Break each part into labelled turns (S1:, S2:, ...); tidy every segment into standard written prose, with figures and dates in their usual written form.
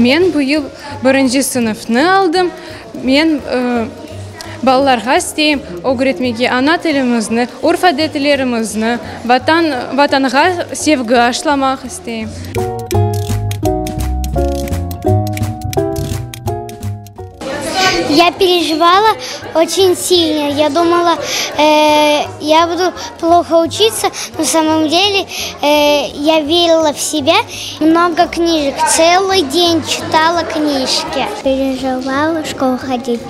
S1: Мен бұйыл бірінші сыныфны алдым. Мен балаларға істейм, öğretmеге ана тілімізні, урф әдетлерімізні, ватанға севгі ашламақ істейм.
S2: Я переживала очень сильно. Я думала, я буду плохо учиться, но на самом деле я верила в себя. Много книжек, целый день читала книжки. Переживала в школу ходить.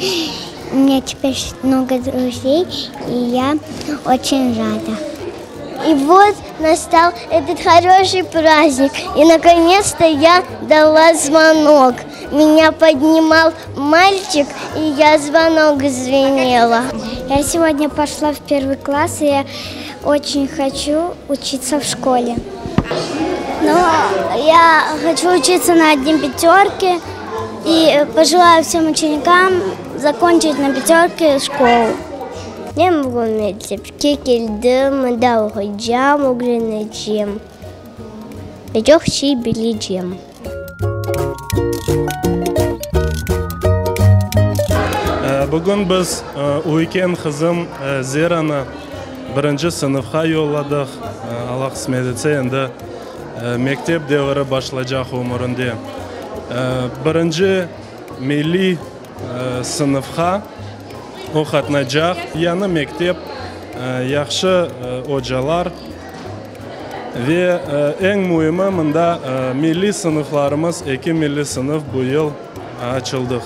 S2: У меня теперь много друзей, и я очень рада. И вот настал этот хороший праздник, и наконец-то я дала звонок. Меня поднимал мальчик, и я звонок звенела. Я сегодня пошла в 1 класс, и я очень хочу учиться в школе. Но я хочу учиться на 1 5, и пожелаю всем ученикам закончить на 5 школу. Ben bugün mektepke geldim, da okuyacağım, öğreneceğim ve çok şey bileceğim.
S3: Bugün biz uyken kızım Zera'nı 1. sınıfga yolladık. Allah kısmet etse endi mektep devri başlayacak umurunda. 1. milli sınıfga o'qitnajaq, yana mektep, yaxshi hocalar ve eng muhimi, munda milliy sinflarimiz 2 milliy sinf bu yil ochildi.